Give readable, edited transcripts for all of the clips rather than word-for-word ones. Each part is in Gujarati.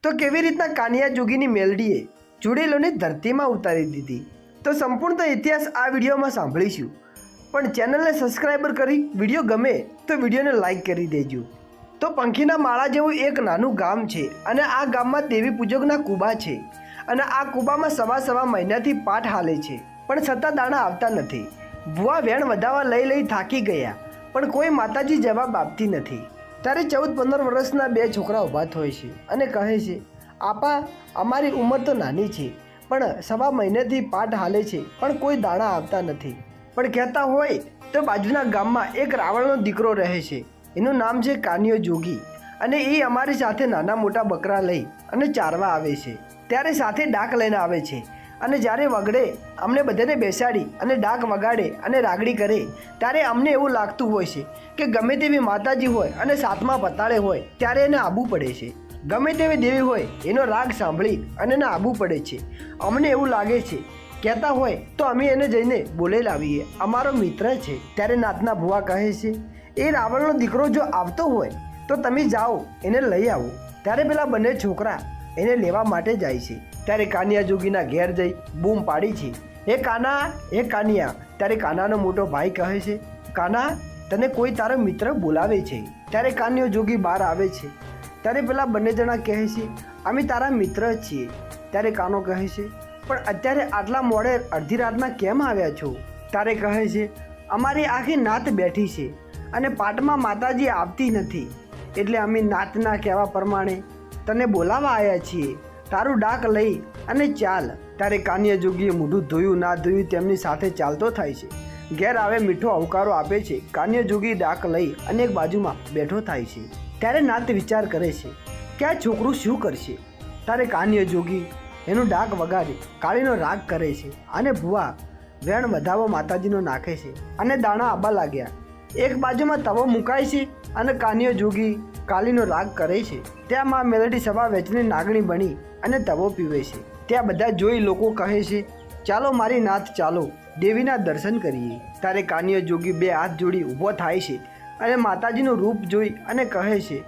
તો કેવી રીતના કાનિયા જોગીની મેલડીએ ચૂડેલોને ધરતીમાં ઉતારી દીધી, તો સંપૂર્ણ ઇતિહાસ આ વિડીયોમાં સાંભળીશું. પણ ચેનલને સબસ્ક્રાઈબર કરી વિડીયો ગમે તો વિડીયોને લાઈક કરી દેજો. તો પંખીના માળા જેવું એક નાનું ગામ છે અને આ ગામમાં દેવી પૂજકના કૂબા છે અને આ કૂબામાં સવા મહિનાથી પાટ હાલે છે, પણ છતાં દાણા આવતા નથી. ભુવા વેણ વધાવા લઈ થાકી ગયા, પણ કોઈ માતાજી જવાબ આપતી નથી. ત્યારે 14-15 વર્ષના બે છોકરા ઊભા થાય છે અને કહે છે, આપા અમારી ઉંમર તો નાની છે, પણ સવા મહિનેથી પાટ હાલે છે, પણ કોઈ દાણા આવતા નથી. પણ કહેતા હોય તો બાજુના ગામમાં એક રાવણનો દીકરો રહે છે, એનું નામ છે કાનિયો જોગી, અને એ અમારી સાથે નાના મોટા બકરા લઈ અને ચારવા આવે છે. ત્યારે સાથે ડાક લઈને આવે છે અને જ્યારે વગડે અમને બધાને બેસાડી અને ડાક વગાડે અને રાગડી કરે ત્યારે અમને એવું લાગતું હોય છે કે ગમે તેવી માતાજી હોય અને સાતમા પતાળે હોય ત્યારે એને આવવું પડે છે. ગમે તેવી દેવી હોય એનો રાગ સાંભળી અને એને આવવું પડે છે. અમને એવું લાગે છે, કહેતા હોય તો અમે એને જઈને બોલે લાવીએ, અમારો મિત્ર છે. ત્યારે નાતના ભુવા કહે છે, એ રાવણનો દીકરો જો આવતો હોય તો તમે જાઓ એને લઈ આવો. ત્યારે પેલા બંને છોકરા એને લેવા માટે જાય છે. ત્યારે કાનિયા જોગીના ઘેર જઈ બૂમ પાડી છે, હે કાના, હે કાનિયા. ત્યારે કાનાનો મોટો ભાઈ કહે છે, કાના તને કોઈ તારો મિત્ર બોલાવે છે. ત્યારે કાનિયો જોગી બહાર આવે છે. ત્યારે પેલા બંને જણા કહે છે, અમે તારા મિત્ર છીએ. ત્યારે કાનો કહે છે, પણ અત્યારે આટલા મોડે અડધી રાતના કેમ આવ્યા છો? ત્યારે કહે છે, અમારી આખી નાત બેઠી છે અને પાટમાં માતાજી આવતી નથી, એટલે અમે નાતના કહેવા પ્રમાણે તને બોલાવા આવ્યા છીએ. તારું ડાક લઈ અને ચાલ. ત્યારે કાનિયા જોગીએ મોઢું ધોયું ના ધોયું તેમની સાથે ચાલતો થાય છે. ઘેર આવે મીઠો આવકારો આપે છે. કાનિયા જોગી ડાક લઈ અને એક બાજુમાં બેઠો થાય છે. ત્યારે નાત વિચાર કરે છે કે આ છોકરું શું કરશે. ત્યારે કાનિયા જોગી એનું ડાક વગાડી કાળીનો રાગ કરે છે અને ભુવા વેણ વધાવો માતાજીનો નાખે છે અને દાણા આવવા લાગ્યા. એક બાજુમાં તવો મુકાય છે અને કાનિયો જોગી કાલીનો રાગ કરે છે. ત્યાં માં મેલડી સવા વેચની નાગણી બની અને તવો પીવે છે. ત્યાં બધા જોઈ લોકો કહે છે, ચાલો મારી નાથ ચાલો દેવીના દર્શન કરીએ. ત્યારે કાનિયો જોગી બે હાથ જોડી ઊભો થાય છે અને માતાજીનું રૂપ જોઈ અને કહે છે,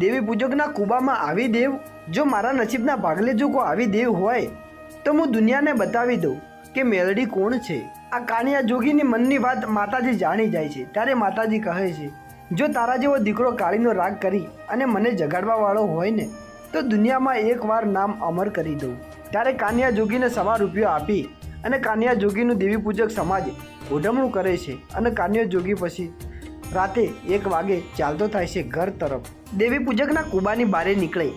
દેવી પૂજકના કૂબામાં આવી દેવ, જો મારા નસીબના ભાગલે જો કોઈ આવી દેવ હોય તો હું દુનિયાને બતાવી દઉં કે મેલડી કોણ છે. આ કાનિયા જોગીની મનની વાત માતાજી જાણી જાય છે. ત્યારે માતાજી કહે છે, જો તારા જેવો દીકરો કાળીનો રાગ કરી અને મને જગાડવાવાળો હોય ને તો દુનિયામાં એકવાર નામ અમર કરી દઉં. ત્યારે કાનિયા જોગીને સવા રૂપિયો આપી અને કાનિયા જોગીનું દેવી પૂજક સમાજ ઓઢમણું કરે છે અને કાનિયા જોગી પછી રાતે 1 વાગે ચાલતો થાય છે ઘર તરફ. દેવી પૂજકના કૂબાની બારે નીકળે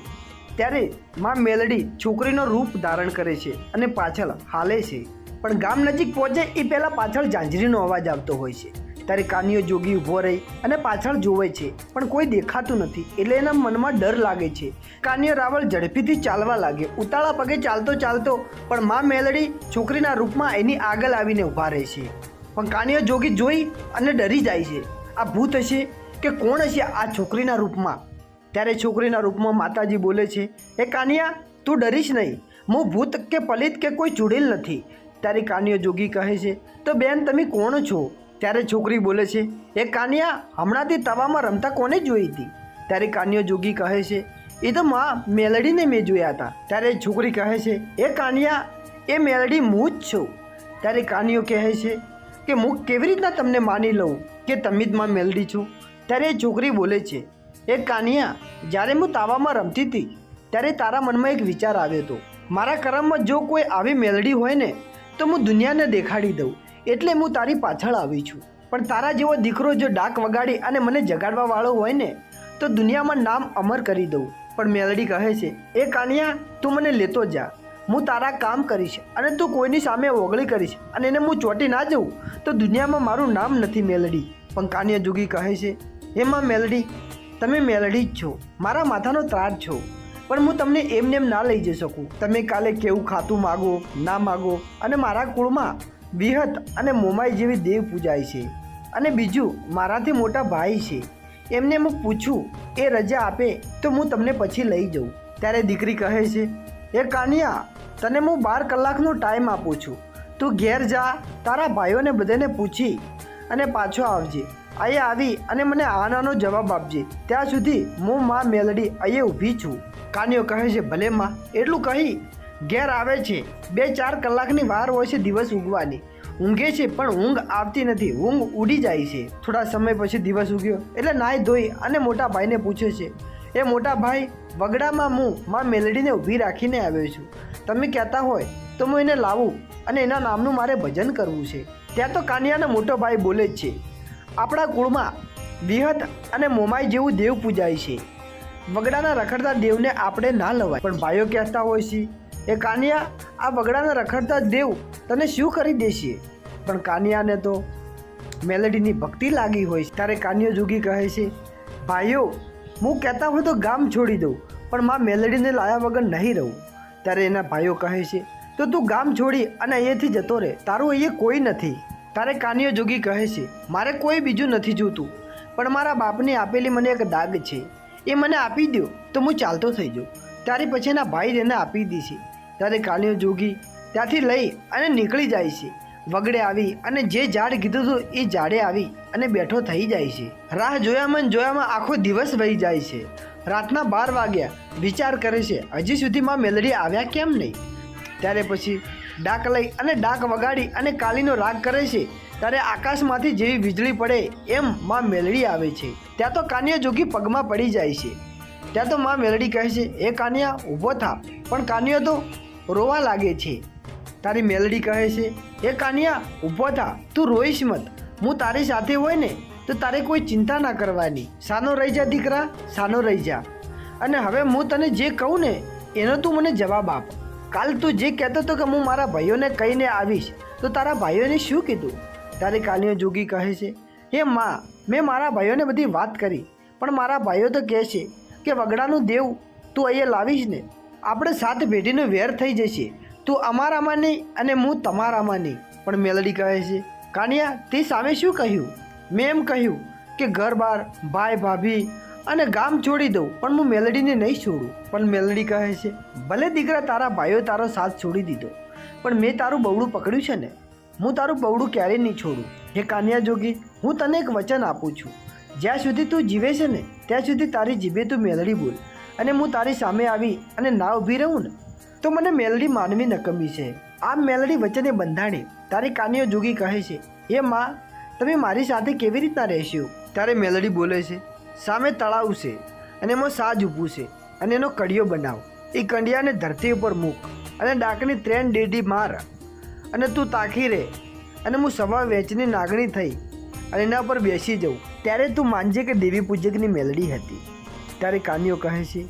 ત્યારે માં મેલડી છોકરીનો રૂપ ધારણ કરે છે અને પાછળ હાલે છે. પણ ગામ નજીક પહોંચે એ પહેલાં પાછળ ઝાંઝરીનો અવાજ આવતો હોય છે. ત્યારે કાનિયો જોગી ઊભો રહી અને પાછળ જોવે છે, પણ કોઈ દેખાતું નથી. એટલે એના મનમાં ડર લાગે છે. કાનિયો રાવળ ઝડપીથી ચાલવા લાગે, ઉતાળા પગે ચાલતો પણ માં મેલડી છોકરીના રૂપમાં એની આગળ આવીને ઊભા રહે છે. પણ કાનિયો જોગી જોઈ અને ડરી જાય છે, આ ભૂત હશે કે કોણ હશે આ છોકરીના રૂપમાં. ત્યારે છોકરીના રૂપમાં માતાજી બોલે છે, હે કાનિયા તું ડરીશ નહીં, હું ભૂત કે પલિત કે કોઈ ચૂડેલ નથી. ત્યારે કાનિયો જોગી કહે છે, તો બેન તમે કોણ છો? ત્યારે છોકરી બોલે છે, એ કાનિયા હમણાંથી તવામાં રમતા કોને જોઈ હતી? ત્યારે કાનિયો જોગી કહે છે, એ તો માં મેલડીને મેં જોયા હતા. ત્યારે છોકરી કહે છે, એ કાનિયા એ મેલડી હું જ છું. ત્યારે કાનિયો કહે છે કે હું કેવી રીતના તમને માની લઉં કે તમે જ માં મેલડી છો? ત્યારે એ છોકરી બોલે છે, એ કાનિયા જ્યારે હું તાવામાં રમતી હતી ત્યારે તારા મનમાં એક વિચાર આવ્યો હતો, મારા કર્મમાં જો કોઈ આવી મેલડી હોય ને તો હું દુનિયાને દેખાડી દઉં, એટલે હું તારી પાછળ આવી છું. પણ તારા જેવો દીકરો જો ડાક વગાડી અને મને જગાડવા વાળો હોય ને તો દુનિયામાં નામ અમર કરી દઉં. પણ મેલડી કહે છે, એ કાનિયા તું મને લેતો જા, હું તારા કામ કરીશ અને તું કોઈની સામે ઓગળી કરીશ અને એને હું ચોંટી ના જઉં તો દુનિયામાં મારું નામ નથી મેલડી. પણ કાનિયા જોગી કહે છે, એમાં મેલડી તમે મેલડી જ છો, મારા માથાનો ત્રાટ છો, પણ હું તમને એમને એમ ના લઈ જઈ શકું. તમે કાલે કેવું ખાતું માગો ના માગો, અને મારા કુળમાં વિહત અને મોમાઈ જેવી દેવ પૂજાય છે, અને બીજું મારાથી મોટા ભાઈ છે, એમને હું પૂછું એ રજા આપે તો હું તમને પછી લઈ જાઉં. ત્યારે દીકરી કહે છે, એ કાનિયા તને હું 12 કલાકનો ટાઈમ આપું છું, તું ઘેર જા, તારા ભાઈઓને બધાને પૂછી અને પાછો આવજે. અહીંયા આવી અને મને આનાનો જવાબ આપજે. ત્યાં સુધી હું માં મેલડી અહીંયા ઊભી છું. કાનિયો કહે છે ભલે માં, એટલું કહી ઘેર આવે છે. 2-4 કલાકની વાર હોય છે દિવસ ઉગવાની. ઊંઘે છે પણ ઊંઘ આવતી નથી, ઊંઘ ઉડી જાય છે. થોડા સમય પછી દિવસ ઉગ્યો એટલે નાહી ધોઈ અને મોટા ભાઈને પૂછે છે, એ મોટા ભાઈ, વગડામાં હું માં મેલડીને ઊભી રાખીને આવ્યો છું. તમે કહેતા હોય તો હું એને લાવું અને એના નામનું મારે ભજન કરવું છે. ત્યાં તો કાનિયાનો મોટો ભાઈ બોલે જ છે, આપણા કુળમાં વિહત અને મોમાઈ જેવું દેવ પૂજાય છે. વગડાના રખડતા દેવને આપણે ના લવાય. પણ ભાઈઓ કહેતા હોય છે, એ કાનિયા, આ વગડાના રખડતા દેવ તને શું કરી દેશે? પણ કાનિયાને તો મેલડીની ભક્તિ લાગી હોય. ત્યારે કાનિયો જોગી કહે છે, ભાઈઓ, હું કહેતા હોય તો ગામ છોડી દઉં, પણ માં મેલડીને લાયા વગર નહીં રહું. ત્યારે એના ભાઈઓ કહે છે, તો તું ગામ છોડી અને અહીંયાથી જતો રહે, તારું અહીંયા કોઈ નથી. ત્યારે કાનિયો જોગી કહે છે, મારે કોઈ બીજું નથી જોતું, પણ મારા બાપને આપેલી મને એક દાગ છે, એ મને આપી દો તો હું ચાલતો થઈ જાઉં. ત્યારે પછી એના ભાઈ એને આપી દી છે. ત્યારે કાનિયો જોગી ત્યાંથી લઈ અને નીકળી જાય છે. વગડે આવી અને જે ઝાડ કીધું હતું એ ઝાડે આવી અને બેઠો થઈ જાય છે. રાહ જોયામાં આખો દિવસ વહી જાય છે. રાતના 12 વાગ્યા. વિચાર કરે છે, હજી સુધીમાં મેલડી આવ્યા કેમ નહીં? ત્યારે પછી ડાક લઈ અને ડાક વગાડી અને કાલીનો રાગ કરે છે. ત્યારે આકાશમાંથી જેવી વીજળી પડે એમ માં મેલડી આવે છે. ત્યાં તો કાનિયા જોગી પગમાં પડી જાય છે. ત્યાં તો માં મેલડી કહે છે, એ કાનિયા, ઊભો થા. પણ કાનિયો તો રોવા લાગે છે. તારી મેલડી કહે છે, એ કાનિયા, ઊભો થા, તું રોઈશ મત. હું તારી સાથે હોય ને તો તારે કોઈ ચિંતા ના કરવાની. સાનો રહી જા દીકરા, સાનો રહી જા. અને હવે હું તને જે કહું ને એનો તું મને જવાબ આપ. કાલ તું જે કહેતો હતો કે હું મારા ભાઈઓને કહીને આવીશ, તો તારા ભાઈઓને શું કીધું? ત્યારે કાનિયો જોગી કહે છે, હે માં, મેં મારા ભાઈઓને બધી વાત કરી, પણ મારા ભાઈઓ તો કહે છે કે વગડાનું દેવ તું અહીંયા લાવીશ ને આપણે 7 પેઢીનો વેર થઈ જશે. તું અમારામાં નહીં અને હું તમારામાં નહીં. પણ મેલડી કહે છે, કાનિયા, તે સામે શું કહ્યું? મેં એમ કહ્યું કે ઘર બાર, ભાઈ ભાભી અને ગામ છોડી દઉં, પણ હું મેલડીને નહીં છોડું. પણ મેલડી કહે છે, ભલે દીકરા, તારા ભાઈઓ તારો સાથ છોડી દીધો, પણ મેં તારું બવડું પકડ્યું છે ને, હું તારું બવડું ક્યારેય નહીં છોડું. હે કાનિયા જોગી, હું તને એક વચન આપું છું, જ્યાં સુધી તું જીવે છે ને ત્યાં સુધી તારી જીભે તું મેલડી બોલ, અને હું તારી સામે આવી અને ના ઊભી રહું ને તો મને મેલડી માનવી નકમી છે. આમ મેલડી વચને બંધાણી. તારી કાનિયો જોગી કહે છે, એ માં, તમે મારી સાથે કેવી રીતના રહેશો? ત્યારે મેલડી બોલે છે, સામે તળાવ છે અને એમાં સાજ ઊભું છે અને એનો કડિયો બનાવ. એ કંડિયાને ધરતી ઉપર મૂક અને ડાકની 3 ડેડી માર અને તું તાકી રહે અને હું સવા વેચની નાગણી થઈ અને એના પર બેસી જાઉં. ત્યારે તું માનજે કે દેવી પૂજકની મેલડી હતી. ત્યારે કાનિયો કહે છે,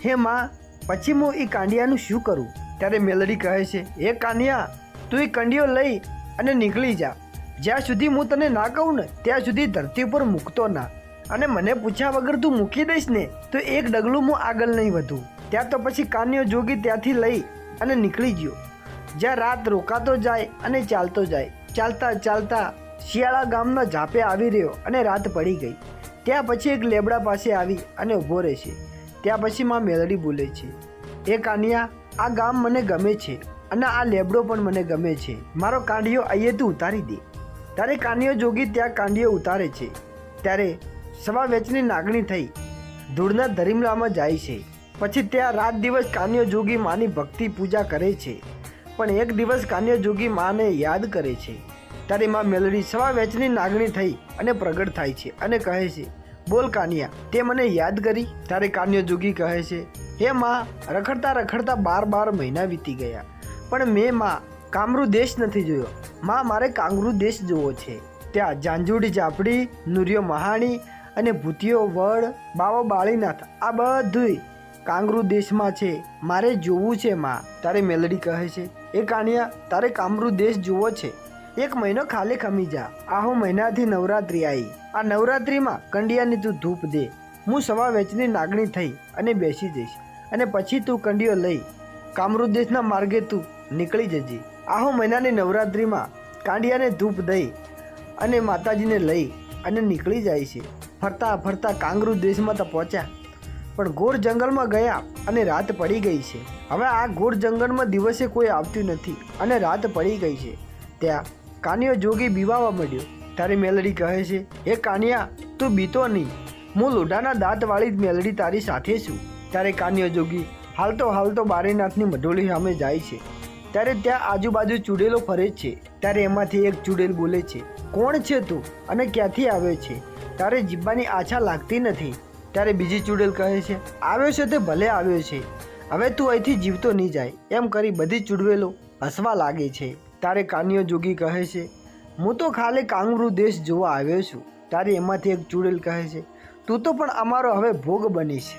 હે માં, પછી હું એ કાંડિયાનું શું કરું? ત્યારે મેલડી કહે છે, હે કાનિયા, તું એ કંડિયો લઈ અને નીકળી જા. જ્યાં સુધી હું તને ના કહું ને ત્યાં સુધી ધરતી ઉપર મૂકતો ના, અને મને પૂછ્યા વગર તું મૂકી દઈશ ને તો એક ડગલું હું આગળ નહીં વધું. ત્યાં તો પછી કાનિયો જોગી ત્યાંથી લઈ અને નીકળી ગયો. જ્યાં રાત રોકાતો જાય અને ચાલતો જાય. ચાલતા ચાલતા શિયાળા ગામના ઝાપે આવી રહ્યો અને રાત પડી ગઈ. ત્યાં પછી એક લેબડા પાસે આવી અને ઊભો રહે છે. ત્યાં પછી માં મેલડી બોલે છે, એ કાનિયા, આ ગામ મને ગમે છે અને આ લેબડો પણ મને ગમે છે. મારો કાંડિયો અહીંયાથી ઉતારી દે. ત્યારે કાનિયો જોગી ત્યાં કાંડિયો ઉતારે છે. ત્યારે સવા વેચની નાગણી થઈ ધૂળના ધરીમલામાં જાય છે. પછી ત્યાં રાત દિવસ કાનિયો જોગી માની ભક્તિ પૂજા કરે છે. પણ એક દિવસ કાનિયો જોગી માને યાદ કરે છે. ત્યારે માં મેલડી સવા વેચની નાગણી થઈ અને પ્રગટ થાય છે અને કહે છે, બોલ કાનિયા, તે મને યાદ કરી? ત્યારે કાનિયો જોગી કહે છે, હે માં, રખડતા રખડતા 12 મહિના વીતી ગયા, પણ મેં માં કામરૂ દેશ નથી જોયો. માં, મારે કાંગરૂ દેશ જોવો છે. ત્યાં ઝાંઝુડી ઝાપડી, નુરિયો મહાણી અને ભૂતિયો વડ, બાવો બાળીનાથ, આ બધુંય કાંગરૂ દેશમાં છે. મારે જોવું છે માં. તારે મેલડી કહે છે, એ કાનિયા, તારે કામરૂ દેશ જોવો છે? 1 મહિનો ખાલી ખમી જા. આહો મહિનાથી નવરાત્રિ આવી. આ નવરાત્રિમાં કંડિયાની તું ધૂપ દે. હું સવા વેચની નાગણી થઈ અને બેસી જઈશ, અને પછી તું કંડિયો લઈ કામરૂ દેશના માર્ગે તું નીકળી જજે. આહો મહિનાની નવરાત્રિમાં કાંડિયાને ધૂપ દઈ અને માતાજીને લઈ અને નીકળી જાય છે. ફરતા ફરતા કાંગરૂ દેશમાં તો પહોંચ્યા, પણ ઘોર જંગલમાં ગયા અને રાત પડી ગઈ છે. હવે આ ઘોર જંગલમાં દિવસે કોઈ આવતું નથી અને રાત પડી ગઈ છે. ત્યાં કાનિયો જોગી બીવાવા મળ્યો. ત્યારે મેલડી કહે છે, એ કાનિયા, તું બીતો નહીં, હું લોઢાના દાંતવાળી મેલડી તારી સાથે છું. ત્યારે કાનિયો જોગી હાલતો બારીનાથની મઢોલી સામે જાય છે. ત્યારે ત્યાં આજુબાજુ ચૂડેલો ફરે છે. ત્યારે એમાંથી એક ચૂડેલ બોલે છે, કોણ છે તું અને ક્યાંથી આવ્યો છે? તારે જીવવાની આછા લાગતી નથી. ત્યારે બીજી ચૂડેલ કહે છે, આવ્યો છે તે ભલે આવ્યો છે, હવે તું અહીંથી જીવતો નહીં જાય. એમ કરી બધી ચૂડવેલો હસવા લાગે છે. ત્યારે કાનિયો જોગી કહે છે, હું તો ખાલી કાંગરૂ દેશ જોવા આવ્યો છું. ત્યારે એમાંથી એક ચૂડેલ કહે છે, તું તો પણ અમારો હવે ભોગ બની છે.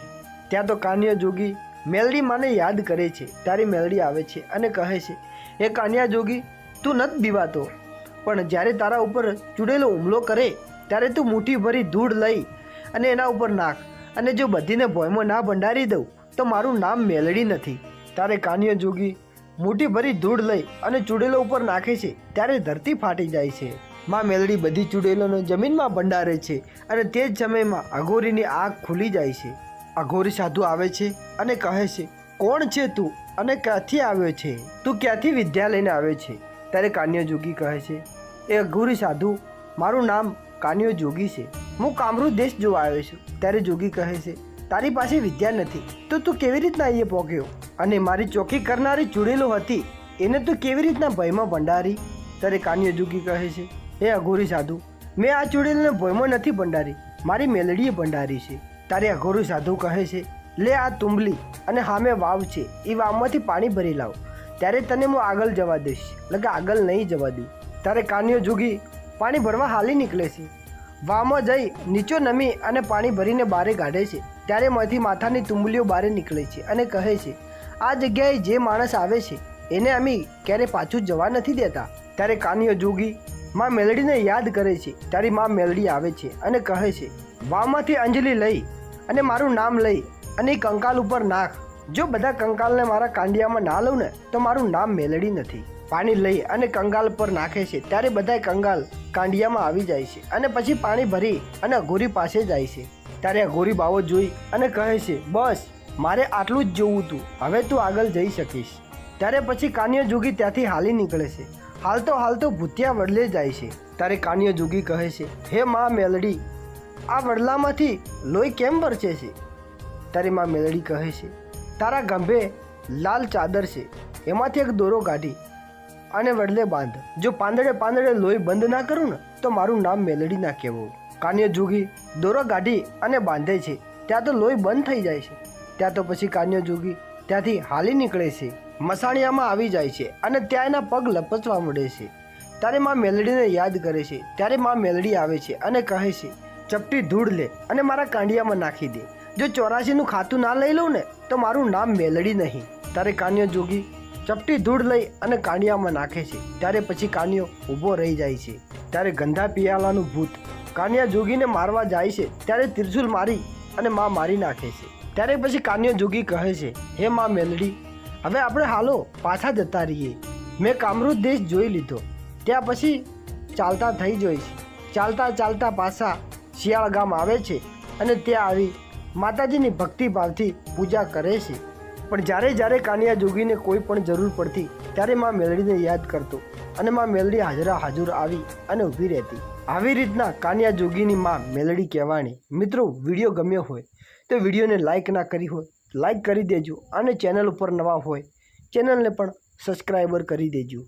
ત્યાં તો કાનિયો જોગી મેલડી માને યાદ કરે છે. ત્યારે મેલડી આવે છે અને કહે છે, એ કાનિયા જોગી, તું નથી બીવાતો, પણ જ્યારે તારા ઉપર ચૂડેલો હુમલો કરે ત્યારે તું મુઠ્ઠી ભરી ધૂળ લઈ અને એના ઉપર નાખ, અને જો બધીને ભોયમાં ના ભંડારી દઉં તો મારું નામ મેલડી નથી. ત્યારે કાનિયો જોગી મુઠ્ઠી ભરી ધૂળ લઈ અને ચૂડેલો ઉપર નાખે છે. ત્યારે ધરતી ફાટી જાય છે. માં મેલડી બધી ચૂડેલોને જમીનમાં ભંડારે છે અને તે જ સમયમાં અઘોરીની આંખ ખુલી જાય છે. અઘોરી સાધુ આવે છે અને કહે છે, કોણ છે તું અને ક્યાંથી આવ્યો છે? તું ક્યાંથી વિદ્યા લઈને આવ્યો છે? ત્યારે કાનિયો જોગી કહે છે, એ અઘોરી સાધુ, મારું નામ કાનિયો જોગી છે, હું કામરૂ દેશ જોવા આવ્યો છું. ત્યારે જોગી કહે છે, તારી પાસે વિદ્યા નથી તો તું કેવી રીતના અહીંયા પહોંચ્યો? અને મારી ચોકી કરનારી ચૂડેલો હતી એને તું કેવી રીતના ભયમાં ભંડારી? ત્યારે કાનિયો જોગી કહે છે, એ અઘોરી સાધુ, મેં આ ચૂડેલને ભયમાં નથી ભંડારી, મારી મેલડીએ ભંડારી છે. ત્યારે અઘોરી સાધુ કહે છે, લે આ તુંબલી અને સામે વાવ છે, એ વાવમાંથી પાણી ભરી લાવ, ત્યારે તને હું આગળ જવા દઈશ, એટલે કે આગળ નહીં જવા દઉં. ત્યારે કાનિયો જોગી પાણી ભરવા હાલી નીકળે છે. વાવમાં જઈ નીચો નમી અને પાણી ભરીને બારે કાઢે છે. ત્યારે માંથી માથાની તુંબલીઓ બારે નીકળે છે અને કહે છે, આ જગ્યાએ જે માણસ આવે છે એને અમે ક્યારે પાછું જવા નથી દેતા. ત્યારે કાનિયો જોગી માં મેલડીને યાદ કરે છે. ત્યારે માં મેલડી આવે છે અને કહે છે, વાવમાંથી અંજલિ લઈ અને મારું નામ લઈ અને એ કંકાલ ઉપર નાખ. જો બધા કંકાલને મારા કાંડિયામાં ના લઉં ને તો મારું નામ મેલડી નથી. પાણી લઈ અને કંગાલ પર નાખે છે. ત્યારે બધા કંગાલ કાંડિયામાં આવી જાય છે અને પછી પાણી ભરી અને અઘોરી પાસે જાય છે. ત્યારે અઘોરી બાવો જોઈ અને કહે છે, બસ મારે આટલું જ જોવું તું, હવે તું આગળ જઈ શકીશ. ત્યારે પછી કાનિયો જોગી ત્યાંથી હાલી નીકળે છે. હાલતો ભૂતિયા વડલે જાય છે. ત્યારે કાનિયો જોગી કહે છે, હે માં મેલડી, આ વડલામાંથી લોહી કેમ વરસે છે? ત્યારે માં મેલડી કહે છે, તારા ગંભે લાલ ચાદર છે, એમાંથી એક દોરો કાઢી અને વડલે બાંધ. જો પાંદડે લોહી બંધ ના કરું ને તો મારું નામ મેલડી ના કહેવું. કાનિયો જોગી દોરો કાઢી અને બાંધે છે. ત્યાં તો લોહી બંધ થઈ જાય છે. ત્યાં તો પછી કાનિયો જોગી ત્યાંથી હાલી નીકળે છે. મસાણિયામાં આવી જાય છે અને ત્યાં એના પગ લપસવા મળે છે. ત્યારે માં મેલડીને યાદ કરે છે. ત્યારે માં મેલડી આવે છે અને કહે છે, ચપટી ધૂળ લે અને મારા કાંડિયામાં નાખી દે. જો 84નું ખાતું ના લઈ લઉં ને તો મારું નામ મેલડી નહીં. ત્યારે કાનિયો જોગી ચપટી ધૂળ લઈ અને કાંડિયામાં નાખે છે. ત્યારે પછી કાનિયો ઊભો રહી જાય છે. ત્યારે ગંધા પિયાલાનું ભૂત કાનિયા જોગીને મારવા જાય છે. ત્યારે ત્રિશુલ મારી અને માં મારી નાખે છે. ત્યારે પછી કાનિયો જોગી કહે છે, હે માં મેલડી, હવે આપણે હાલો પાછા જતા રહીએ. મેં કામરૂ દેશ જોઈ લીધો. ત્યાં પછી ચાલતા થઈ જોઈ છે. ચાલતા પાછા શિયાળ ગામ આવે છે અને ત્યાં આવી માતાજીની ભક્તિભાવથી પૂજા કરે છે. પણ જ્યારે કાનિયા જોગીને કોઈ પણ જરૂર પડતી ત્યારે માં મેલડીને યાદ કરતો અને માં મેલડી હાજર આવી અને ઊભી રહેતી. આવી રીતના કાનિયા જોગીની માં મેલડી કહેવાની. મિત્રો, વિડીયો ગમ્યો હોય તો વિડીયોને લાઇક ના કરી હોય લાઇક કરી દેજો અને ચેનલ ઉપર નવા હોય ચેનલને પણ સબસ્ક્રાઈબર કરી દેજો.